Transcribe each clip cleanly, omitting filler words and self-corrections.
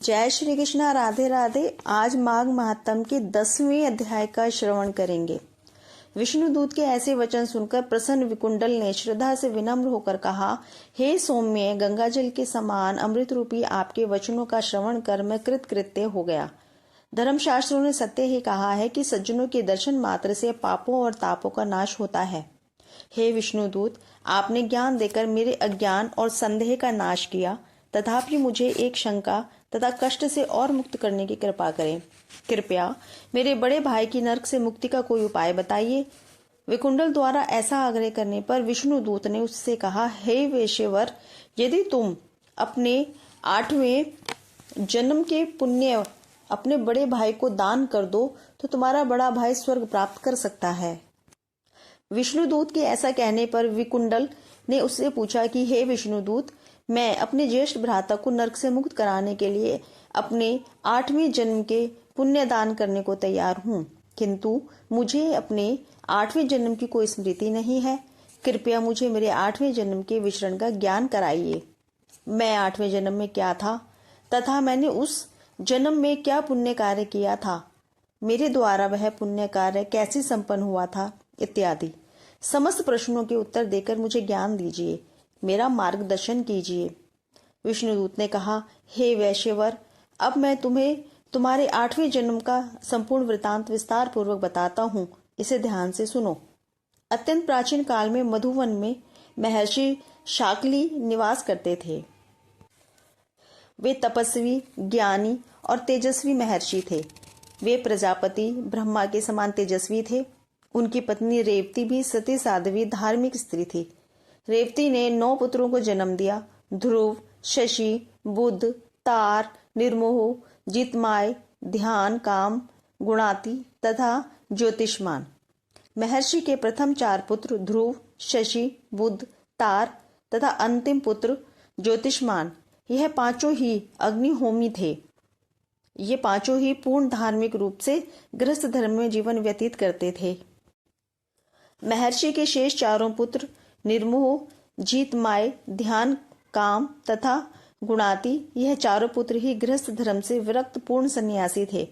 जय श्री कृष्णा, राधे राधे। आज माघ महात्म के 10वें अध्याय का श्रवण करेंगे। विष्णुदूत के ऐसे वचन सुनकर प्रसन्न विकुंडल ने श्रद्धा से विनम्र होकर कहा, हे सौम्य, गंगाजल के समान अमृत रूपी आपके वचनों का श्रवण कर मैं कृतकृत्य हो गया। धर्मशास्त्रों ने सत्य ही कहा है कि सज्जनों के दर्शन मात्र से पापों और तापों का नाश होता है। हे विष्णुदूत, आपने ज्ञान देकर मेरे अज्ञान और संदेह का नाश किया, तथापि मुझे एक शंका तथा कष्ट से और मुक्त करने की कृपा करें। कृपया मेरे बड़े भाई की नरक से मुक्ति का कोई उपाय बताइए। विकुंडल द्वारा ऐसा आग्रह करने पर विष्णुदूत ने उससे कहा, हे वेश्यवर, यदि तुम अपने 8वें जन्म के पुण्य अपने बड़े भाई को दान कर दो तो तुम्हारा बड़ा भाई स्वर्ग प्राप्त कर सकता है। विष्णुदूत के ऐसा कहने पर विकुंडल ने उससे पूछा कि हे विष्णुदूत, मैं अपने ज्येष्ठ भ्राता को नरक से मुक्त कराने के लिए अपने 8वें जन्म के पुण्य दान करने को तैयार हूँ, किंतु मुझे अपने 8वें जन्म की कोई स्मृति नहीं है। कृपया मुझे मेरे 8वें जन्म के विचरण का ज्ञान कराइए। मैं 8वें जन्म में क्या था तथा मैंने उस जन्म में क्या पुण्य कार्य किया था, मेरे द्वारा वह पुण्य कार्य कैसे संपन्न हुआ था, इत्यादि समस्त प्रश्नों के उत्तर देकर मुझे ज्ञान दीजिए, मेरा मार्गदर्शन कीजिए। विष्णुदूत ने कहा, हे वैश्यवर, अब मैं तुम्हें तुम्हारे 8वें जन्म का संपूर्ण वृतांत विस्तार पूर्वक बताता हूँ, इसे ध्यान से सुनो। अत्यंत प्राचीन काल में मधुवन में महर्षि शाकली निवास करते थे। वे तपस्वी, ज्ञानी और तेजस्वी महर्षि थे। वे प्रजापति ब्रह्मा के समान तेजस्वी थे। उनकी पत्नी रेवती भी सती साध्वी धार्मिक स्त्री थी। रेवती ने 9 पुत्रों को जन्म दिया। ध्रुव, शशि, बुध, तार, निर्मोह, जितमाय, ध्यान, काम, गुणाती तथा ज्योतिष्मान। महर्षि के प्रथम 4 पुत्र ध्रुव, शशि, बुध, तार तथा अंतिम पुत्र ज्योतिष्मान, यह पांचों ही अग्निहोमी थे। ये पांचों ही पूर्ण धार्मिक रूप से गृहस्थ धर्म में जीवन व्यतीत करते थे। महर्षि के शेष 4 पुत्र निर्मोह, जीतमाय, ध्यान, काम तथा गुणाती, यह 4 पुत्र ही गृहस्थ धर्म से विरक्त पूर्ण सन्यासी थे।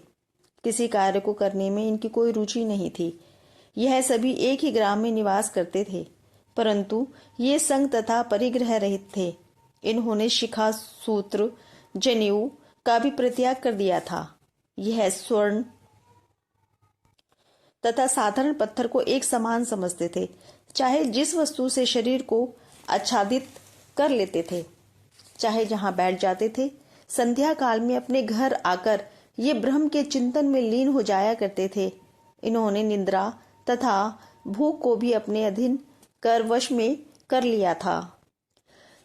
किसी कार्य को करने में इनकी कोई रुचि नहीं थी। यह सभी एक ही ग्राम में निवास करते थे, परंतु ये संग तथा परिग्रह रहित थे। इन्होंने शिखा, सूत्र, जनेऊ का भी परित्याग कर दिया था। यह स्वर्ण तथा साधारण पत्थर को एक समान समझते थे, चाहे जिस वस्तु से शरीर को आच्छादित कर लेते थे, चाहे जहां बैठ जाते थे। संध्या काल में अपने घर आकर ये ब्रह्म के चिंतन में लीन हो जाया करते थे। इन्होंने निद्रा तथा भूख को भी अपने अधीन कर वश में कर लिया था।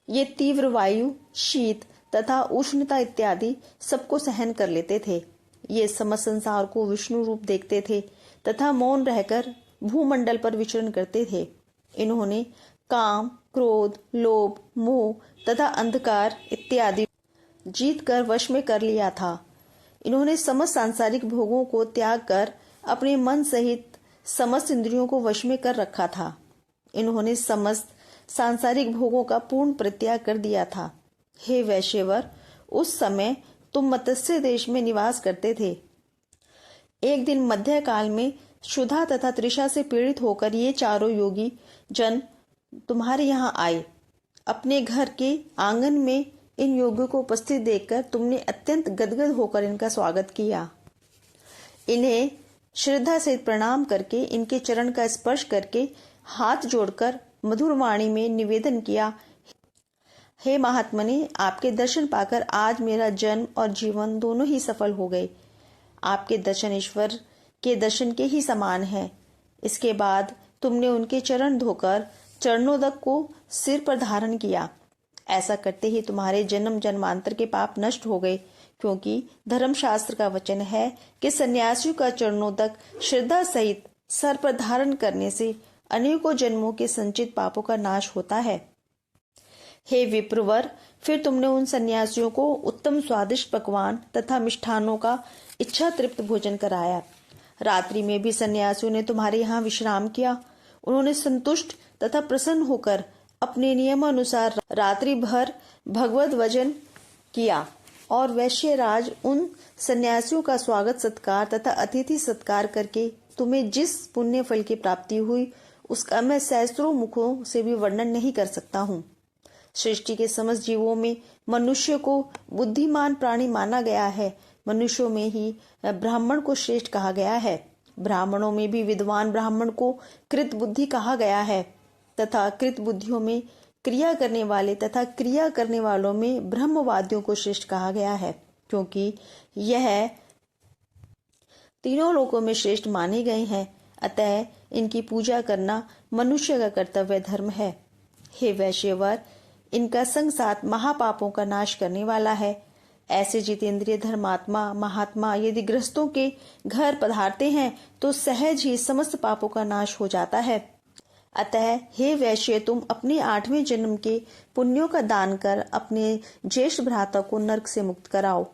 ये तीव्र वायु, शीत तथा उष्णता इत्यादि सबको सहन कर लेते थे। ये समस्त संसार को विष्णु रूप देखते थे तथा मौन रहकर भूमंडल पर विचरण करते थे। इन्होंने काम, क्रोध, लोभ, मोह तथा अंधकार इत्यादि जीत कर वश में कर लिया था। इन्होंने समस्त सांसारिक भोगों को त्याग कर अपने मन सहित समस्त इंद्रियों को वश में कर रखा था। इन्होंने समस्त सांसारिक भोगों का पूर्ण परित्याग कर दिया था। हे वैश्यवर, उस समय तुम मत्स्य देश में निवास करते थे। एक दिन मध्य काल में क्षुधा तथा तृषा से पीड़ित होकर ये 4 योगी जन तुम्हारे यहाँ आए। अपने घर के आंगन में इन योगियों को उपस्थित देखकर तुमने अत्यंत गदगद होकर इनका स्वागत किया। इन्हें श्रद्धा से प्रणाम करके, इनके चरण का स्पर्श करके, हाथ जोड़कर मधुर वाणी में निवेदन किया, हे महात्मने, आपके दर्शन पाकर आज मेरा जन्म और जीवन दोनों ही सफल हो गए। आपके दर्शन ईश्वर के दर्शन के ही समान है। इसके बाद तुमने उनके चरण धोकर चरणोदक को सिर पर धारण किया। ऐसा करते ही तुम्हारे जन्म जन्मांतर के पाप नष्ट हो गए, क्योंकि धर्मशास्त्र का वचन है कि सन्यासियों का चरणोदक श्रद्धा सहित सर पर धारण करने से अनेकों जन्मों के संचित पापों का नाश होता है। हे विप्रवर, फिर तुमने उन सन्यासियों को उत्तम स्वादिष्ट पकवान तथा मिष्ठानों का इच्छा तृप्त भोजन कराया। रात्रि में भी सन्यासियों ने तुम्हारे यहाँ विश्राम किया। उन्होंने संतुष्ट तथा प्रसन्न होकर अपने नियमानुसार रात्रि भर भगवत भजन किया। और वैश्यराज उन सन्यासियों का स्वागत सत्कार तथा अतिथि सत्कार करके तुम्हें जिस पुण्य फल की प्राप्ति हुई उसका मैं सहस्त्रों मुखों से भी वर्णन नहीं कर सकता हूँ। सृष्टि के समस्त जीवों में मनुष्य को बुद्धिमान प्राणी माना गया है। मनुष्यों में ही ब्राह्मण को श्रेष्ठ कहा गया है। ब्राह्मणों में भी विद्वान ब्राह्मण को कृत बुद्धि कहा गया है तथा कृत बुद्धियों में क्रिया करने वाले तथा क्रिया करने वालों में ब्रह्मवादियों को श्रेष्ठ कहा गया है, क्योंकि यह तीनों लोकों में श्रेष्ठ माने गए हैं। अतः इनकी पूजा करना मनुष्य का कर्तव्य धर्म है। हे वैश्यवर, इनका संग साथ महापापों का नाश करने वाला है। ऐसे जितेंद्रिय धर्मात्मा महात्मा यदि गृहस्थों के घर पधारते हैं तो सहज ही समस्त पापों का नाश हो जाता है। अतः हे वैश्य, तुम अपने 8वें जन्म के पुण्यों का दान कर अपने ज्येष्ठ भ्राता को नरक से मुक्त कराओ।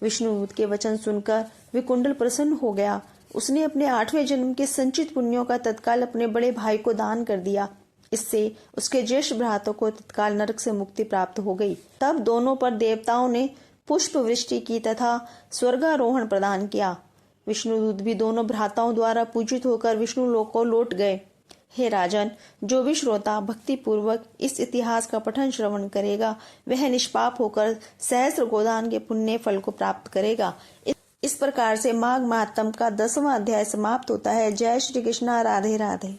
विष्णुदूत के वचन सुनकर विकुंडल प्रसन्न हो गया। उसने अपने 8वें जन्म के संचित पुण्यों का तत्काल अपने बड़े भाई को दान कर दिया। इससे उसके ज्येष्ठ भ्राता को तत्काल नरक से मुक्ति प्राप्त हो गई। तब दोनों पर देवताओं ने पुष्प वृष्टि की तथा स्वर्गारोहण प्रदान किया। विष्णुदूत भी दोनों भ्राताओं द्वारा पूजित होकर विष्णु लोक को लौट गए। हे राजन, जो भी श्रोता भक्ति पूर्वक इस इतिहास का पठन श्रवण करेगा वह निष्पाप होकर सहस्त्र गोदान के पुण्य फल को प्राप्त करेगा। इस प्रकार से माघ महात्म का 10वां अध्याय समाप्त होता है। जय श्री कृष्णा। राधे राधे।